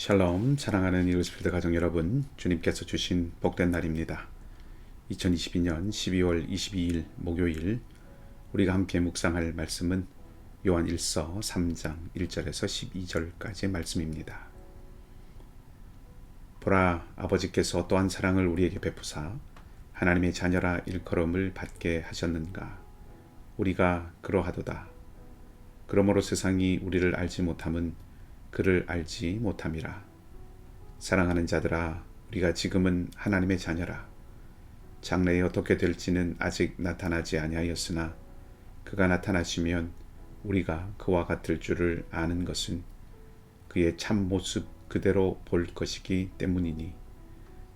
샬롬, 사랑하는 이글스필드 가족 여러분, 주님께서 주신 복된 날입니다. 2022년 12월 22일 목요일, 우리가 함께 묵상할 말씀은 요한 1서 3장 1절에서 12절까지의 말씀입니다. 보라, 아버지께서 또한 사랑을 우리에게 베푸사 하나님의 자녀라 일컬음을 받게 하셨는가. 우리가 그러하도다. 그러므로 세상이 우리를 알지 못함은 그를 알지 못함이라. 사랑하는 자들아, 우리가 지금은 하나님의 자녀라. 장래에 어떻게 될지는 아직 나타나지 아니하였으나 그가 나타나시면 우리가 그와 같을 줄을 아는 것은 그의 참 모습 그대로 볼 것이기 때문이니,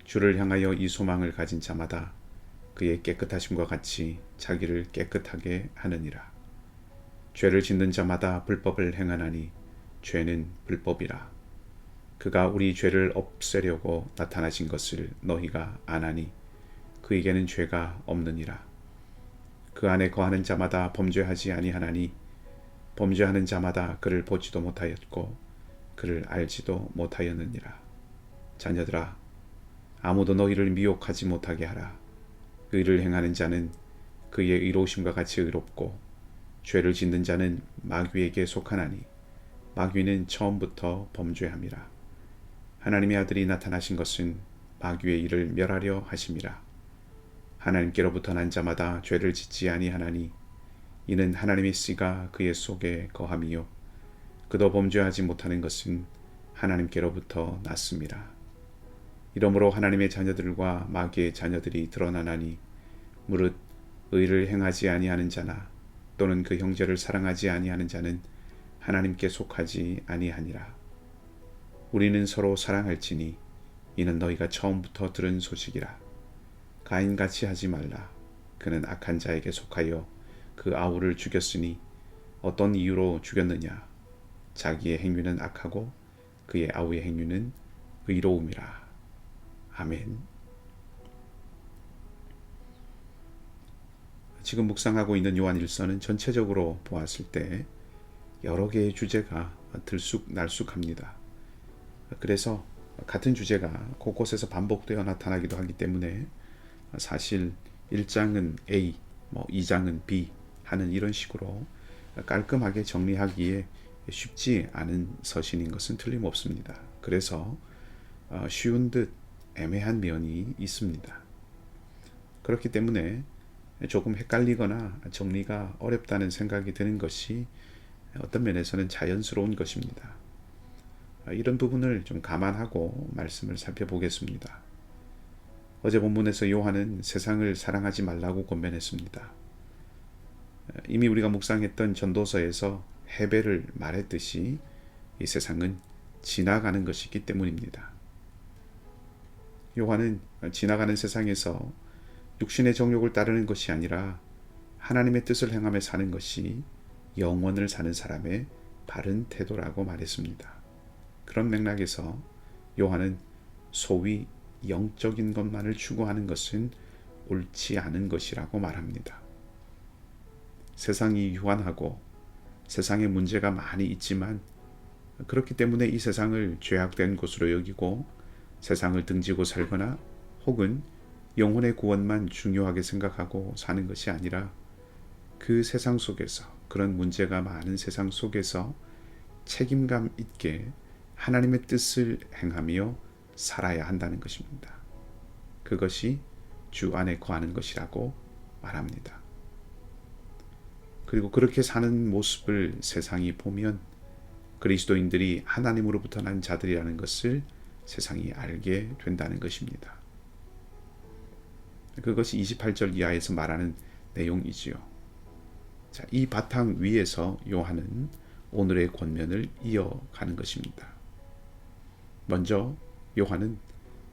주를 향하여 이 소망을 가진 자마다 그의 깨끗하심과 같이 자기를 깨끗하게 하느니라. 죄를 짓는 자마다 불법을 행하나니 죄는 불법이라. 그가 우리 죄를 없애려고 나타나신 것을 너희가 아나니 그에게는 죄가 없느니라. 그 안에 거하는 자마다 범죄하지 아니하나니 범죄하는 자마다 그를 보지도 못하였고 그를 알지도 못하였느니라. 자녀들아, 아무도 너희를 미혹하지 못하게 하라. 의를 행하는 자는 그의 의로우심과 같이 의롭고 죄를 짓는 자는 마귀에게 속하나니 마귀는 처음부터 범죄함이라. 하나님의 아들이 나타나신 것은 마귀의 일을 멸하려 하심이라. 하나님께로부터 난 자마다 죄를 짓지 아니하나니 이는 하나님의 씨가 그의 속에 거함이요 그도 범죄하지 못하는 것은 하나님께로부터 났음이라. 이러므로 하나님의 자녀들과 마귀의 자녀들이 드러나나니 무릇 의를 행하지 아니하는 자나 또는 그 형제를 사랑하지 아니하는 자는 하나님께 속하지 아니하니라. 우리는 서로 사랑할지니 이는 너희가 처음부터 들은 소식이라. 가인같이 하지 말라. 그는 악한 자에게 속하여 그 아우를 죽였으니 어떤 이유로 죽였느냐. 자기의 행위는 악하고 그의 아우의 행위는 의로움이라. 아멘. 지금 묵상하고 있는 요한 1서는 전체적으로 보았을 때 여러 개의 주제가 들쑥날쑥합니다. 그래서 같은 주제가 곳곳에서 반복되어 나타나기도 하기 때문에 사실 1장은 A, 2장은 B 하는 이런 식으로 깔끔하게 정리하기에 쉽지 않은 서신인 것은 틀림없습니다. 그래서 쉬운 듯 애매한 면이 있습니다. 그렇기 때문에 조금 헷갈리거나 정리가 어렵다는 생각이 드는 것이 어떤 면에서는 자연스러운 것입니다. 이런 부분을 좀 감안하고 말씀을 살펴보겠습니다. 어제 본문에서 요한은 세상을 사랑하지 말라고 권면했습니다. 이미 우리가 묵상했던 전도서에서 헤벨을 말했듯이 이 세상은 지나가는 것이기 때문입니다. 요한은 지나가는 세상에서 육신의 정욕을 따르는 것이 아니라 하나님의 뜻을 행하며 사는 것이 영원을 사는 사람의 바른 태도라고 말했습니다. 그런 맥락에서 요한은 소위 영적인 것만을 추구하는 것은 옳지 않은 것이라고 말합니다. 세상이 유한하고 세상에 문제가 많이 있지만 그렇기 때문에 이 세상을 죄악된 곳으로 여기고 세상을 등지고 살거나 혹은 영혼의 구원만 중요하게 생각하고 사는 것이 아니라 그 세상 속에서, 그런 문제가 많은 세상 속에서 책임감 있게 하나님의 뜻을 행하며 살아야 한다는 것입니다. 그것이 주 안에 거하는 것이라고 말합니다. 그리고 그렇게 사는 모습을 세상이 보면 그리스도인들이 하나님으로부터 난 자들이라는 것을 세상이 알게 된다는 것입니다. 그것이 28절 이하에서 말하는 내용이지요. 자, 이 바탕 위에서 요한은 오늘의 권면을 이어가는 것입니다. 먼저 요한은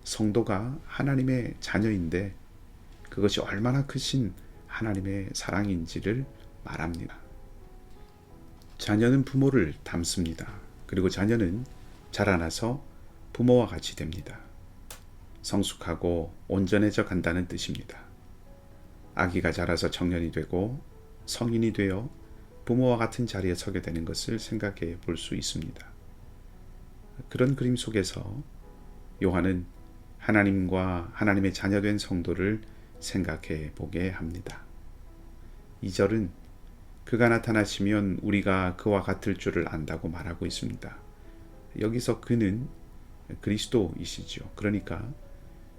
성도가 하나님의 자녀인데 그것이 얼마나 크신 하나님의 사랑인지를 말합니다. 자녀는 부모를 닮습니다. 그리고 자녀는 자라나서 부모와 같이 됩니다. 성숙하고 온전해져 간다는 뜻입니다. 아기가 자라서 청년이 되고 성인이 되어 부모와 같은 자리에 서게 되는 것을 생각해 볼 수 있습니다. 그런 그림 속에서 요한은 하나님과 하나님의 자녀된 성도를 생각해 보게 합니다. 2절은 그가 나타나시면 우리가 그와 같을 줄을 안다고 말하고 있습니다. 여기서 그는 그리스도이시죠. 그러니까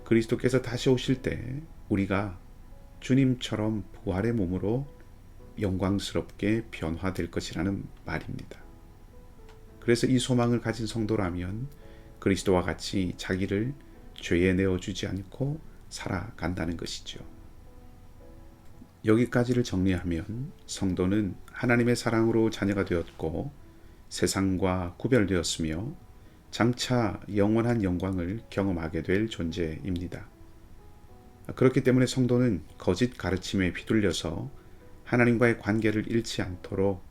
그리스도께서 다시 오실 때 우리가 주님처럼 부활의 몸으로 영광스럽게 변화될 것이라는 말입니다. 그래서 이 소망을 가진 성도라면 그리스도와 같이 자기를 죄에 내어주지 않고 살아간다는 것이죠. 여기까지를 정리하면 성도는 하나님의 사랑으로 자녀가 되었고 세상과 구별되었으며 장차 영원한 영광을 경험하게 될 존재입니다. 그렇기 때문에 성도는 거짓 가르침에 휘둘려서 하나님과의 관계를 잃지 않도록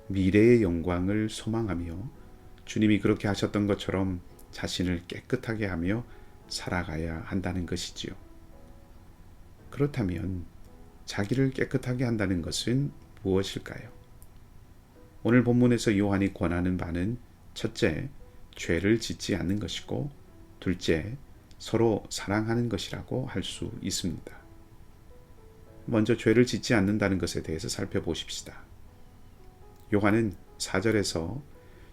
미래의 영광을 소망하며 주님이 그렇게 하셨던 것처럼 자신을 깨끗하게 하며 살아가야 한다는 것이지요. 그렇다면 자기를 깨끗하게 한다는 것은 무엇일까요? 오늘 본문에서 요한이 권하는 바는 첫째, 죄를 짓지 않는 것이고 둘째, 서로 사랑하는 것이라고 할 수 있습니다. 먼저 죄를 짓지 않는다는 것에 대해서 살펴보십시다. 요한은 4절에서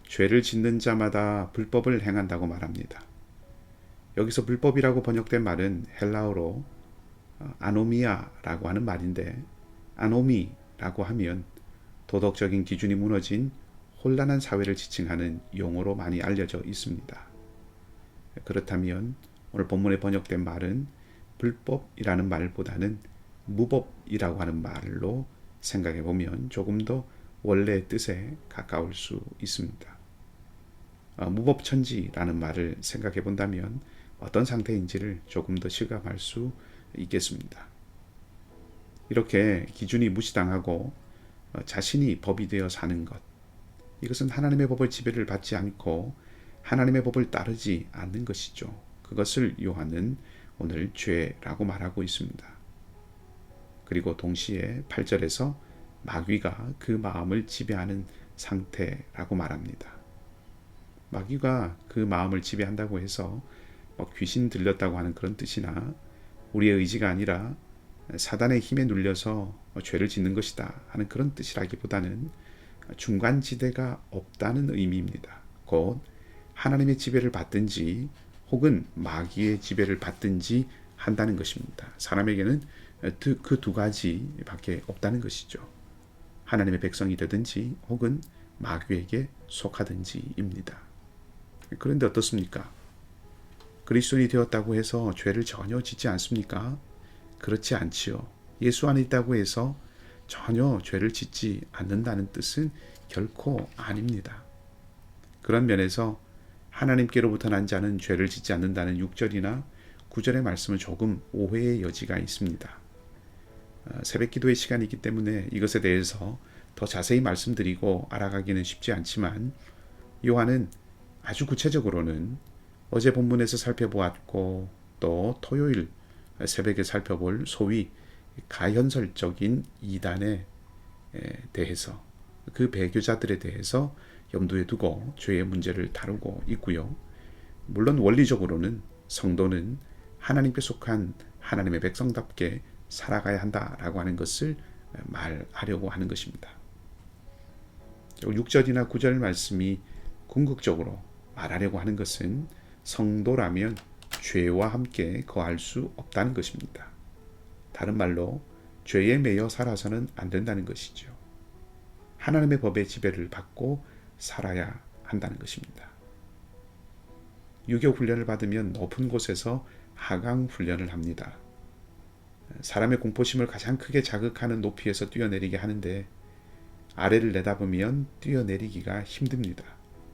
죄를 짓는 자마다 불법을 행한다고 말합니다. 여기서 불법이라고 번역된 말은 헬라어로 아노미아라고 하는 말인데, 아노미라고 하면 도덕적인 기준이 무너진 혼란한 사회를 지칭하는 용어로 많이 알려져 있습니다. 그렇다면 오늘 본문에 번역된 말은 불법이라는 말보다는 무법이라고 하는 말로 생각해 보면 조금 더 원래 뜻에 가까울 수 있습니다. 무법천지라는 말을 생각해 본다면 어떤 상태인지를 조금 더 실감할 수 있겠습니다. 이렇게 기준이 무시당하고 자신이 법이 되어 사는 것, 이것은 하나님의 법을 지배를 받지 않고 하나님의 법을 따르지 않는 것이죠. 그것을 요한은 오늘 죄라고 말하고 있습니다. 그리고 동시에 8절에서 마귀가 그 마음을 지배하는 상태라고 말합니다. 마귀가 그 마음을 지배한다고 해서 귀신 들렸다고 하는 그런 뜻이나 우리의 의지가 아니라 사단의 힘에 눌려서 죄를 짓는 것이다 하는 그런 뜻이라기보다는 중간지대가 없다는 의미입니다. 곧 하나님의 지배를 받든지 혹은 마귀의 지배를 받든지 한다는 것입니다. 사람에게는 그 두 가지밖에 없다는 것이죠. 하나님의 백성이 되든지 혹은 마귀에게 속하든지입니다. 그런데 어떻습니까? 그리스도인이 되었다고 해서 죄를 전혀 짓지 않습니까? 그렇지 않지요. 예수 안에 있다고 해서 전혀 죄를 짓지 않는다는 뜻은 결코 아닙니다. 그런 면에서 하나님께로부터 난 자는 죄를 짓지 않는다는 6절이나 9절의 말씀은 조금 오해의 여지가 있습니다. 새벽 기도의 시간이기 때문에 이것에 대해서 더 자세히 말씀드리고 알아가기는 쉽지 않지만 요한은 아주 구체적으로는 어제 본문에서 살펴보았고 또 토요일 새벽에 살펴볼 소위 가현설적인 이단에 대해서 그 배교자들에 대해서 염두에 두고 죄의 문제를 다루고 있고요. 물론 원리적으로는 성도는 하나님께 속한 하나님의 백성답게 살아가야 한다라고 하는 것을 말하려고 하는 것입니다. 6절이나 9절 말씀이 궁극적으로 말하려고 하는 것은 성도라면 죄와 함께 거할 수 없다는 것입니다. 다른 말로 죄에 매여 살아서는 안 된다는 것이죠. 하나님의 법의 지배를 받고 살아야 한다는 것입니다. 유교 훈련을 받으면 높은 곳에서 하강 훈련을 합니다. 사람의 공포심을 가장 크게 자극하는 높이에서 뛰어내리게 하는데 아래를 내다보면 뛰어내리기가 힘듭니다.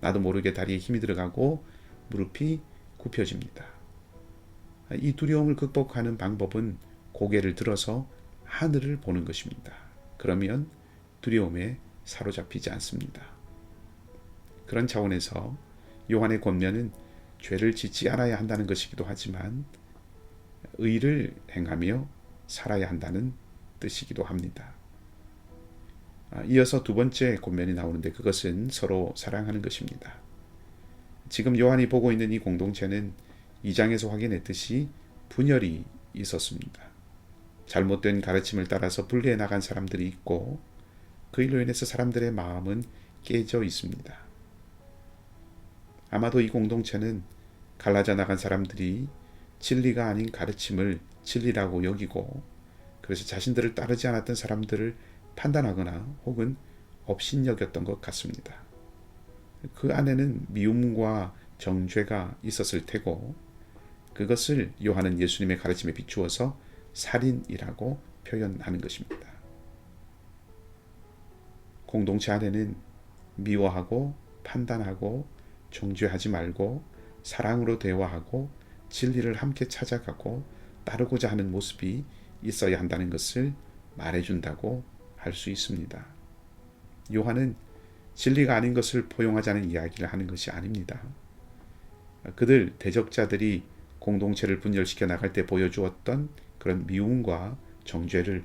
나도 모르게 다리에 힘이 들어가고 무릎이 굽혀집니다. 이 두려움을 극복하는 방법은 고개를 들어서 하늘을 보는 것입니다. 그러면 두려움에 사로잡히지 않습니다. 그런 차원에서 요한의 권면은 죄를 짓지 않아야 한다는 것이기도 하지만 의를 행하며 살아야 한다는 뜻이기도 합니다. 이어서 두 번째 권면이 나오는데 그것은 서로 사랑하는 것입니다. 지금 요한이 보고 있는 이 공동체는 2장에서 확인했듯이 분열이 있었습니다. 잘못된 가르침을 따라서 분리해 나간 사람들이 있고 그 일로 인해서 사람들의 마음은 깨져 있습니다. 아마도 이 공동체는 갈라져 나간 사람들이 진리가 아닌 가르침을 진리라고 여기고 그래서 자신들을 따르지 않았던 사람들을 판단하거나 혹은 업신여겼던 것 같습니다. 그 안에는 미움과 정죄가 있었을 테고 그것을 요한은 예수님의 가르침에 비추어서 살인이라고 표현하는 것입니다. 공동체 안에는 미워하고 판단하고 정죄하지 말고 사랑으로 대화하고 진리를 함께 찾아가고 따르고자 하는 모습이 있어야 한다는 것을 말해준다고 할 수 있습니다. 요한은 진리가 아닌 것을 포용하자는 이야기를 하는 것이 아닙니다. 그들 대적자들이 공동체를 분열시켜 나갈 때 보여주었던 그런 미움과 정죄를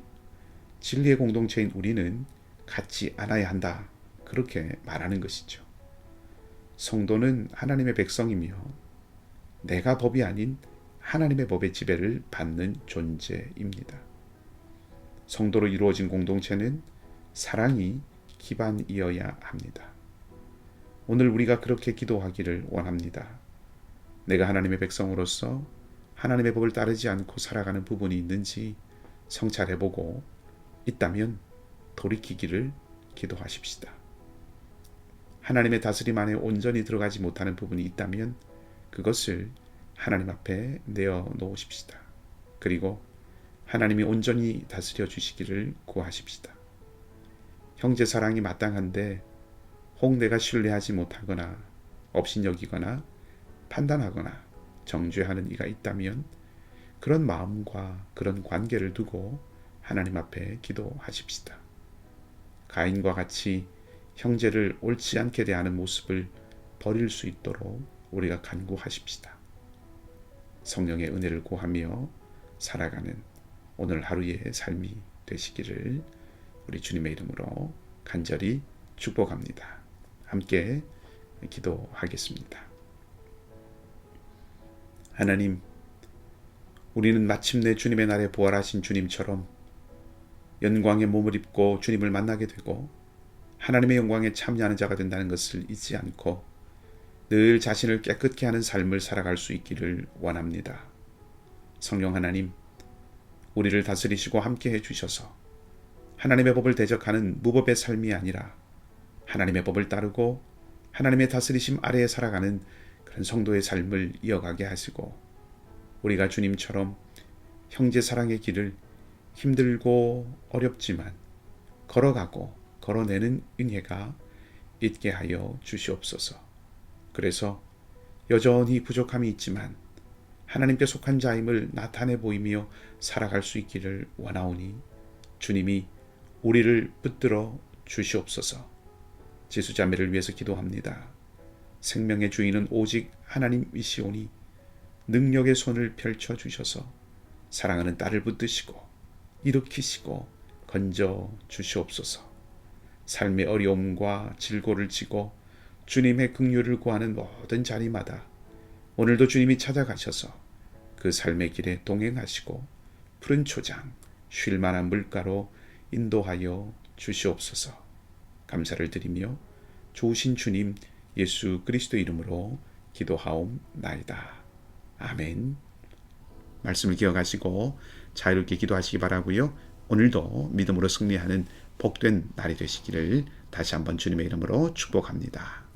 진리의 공동체인 우리는 갖지 않아야 한다. 그렇게 말하는 것이죠. 성도는 하나님의 백성이며 내가 법이 아닌 하나님의 법의 지배를 받는 존재입니다. 성도로 이루어진 공동체는 사랑이 기반이어야 합니다. 오늘 우리가 그렇게 기도하기를 원합니다. 내가 하나님의 백성으로서 하나님의 법을 따르지 않고 살아가는 부분이 있는지 성찰해보고 있다면 돌이키기를 기도하십시다. 하나님의 다스림 안에 온전히 들어가지 못하는 부분이 있다면 그것을 하나님 앞에 내어놓으십시다. 그리고 하나님이 온전히 다스려 주시기를 구하십시다. 형제 사랑이 마땅한데 혹 내가 신뢰하지 못하거나 업신여기거나 판단하거나 정죄하는 이가 있다면 그런 마음과 그런 관계를 두고 하나님 앞에 기도하십시다. 가인과 같이 형제를 옳지 않게 대하는 모습을 버릴 수 있도록 우리가 간구하십시다. 성령의 은혜를 구하며 살아가는 오늘 하루의 삶이 되시기를 우리 주님의 이름으로 간절히 축복합니다. 함께 기도하겠습니다. 하나님, 우리는 마침내 주님의 날에 부활하신 주님처럼 영광의 몸을 입고 주님을 만나게 되고 하나님의 영광에 참여하는 자가 된다는 것을 잊지 않고 늘 자신을 깨끗게 하는 삶을 살아갈 수 있기를 원합니다. 성령 하나님, 우리를 다스리시고 함께 해주셔서 하나님의 법을 대적하는 무법의 삶이 아니라 하나님의 법을 따르고 하나님의 다스리심 아래에 살아가는 그런 성도의 삶을 이어가게 하시고 우리가 주님처럼 형제 사랑의 길을 힘들고 어렵지만 걸어가고 걸어내는 은혜가 있게 하여 주시옵소서. 그래서 여전히 부족함이 있지만 하나님께 속한 자임을 나타내 보이며 살아갈 수 있기를 원하오니 주님이 우리를 붙들어 주시옵소서. 지수자매를 위해서 기도합니다. 생명의 주인은 오직 하나님이시오니 능력의 손을 펼쳐 주셔서 사랑하는 딸을 붙드시고 일으키시고 건져 주시옵소서. 삶의 어려움과 질고를 지고 주님의 긍휼을 구하는 모든 자리마다 오늘도 주님이 찾아가셔서 그 삶의 길에 동행하시고 푸른 초장, 쉴만한 물가로 인도하여 주시옵소서. 감사를 드리며 좋으신 주님 예수 그리스도 이름으로 기도하옵나이다. 아멘. 말씀을 기억하시고 자유롭게 기도하시기 바라고요. 오늘도 믿음으로 승리하는 복된 날이 되시기를 다시 한번 주님의 이름으로 축복합니다.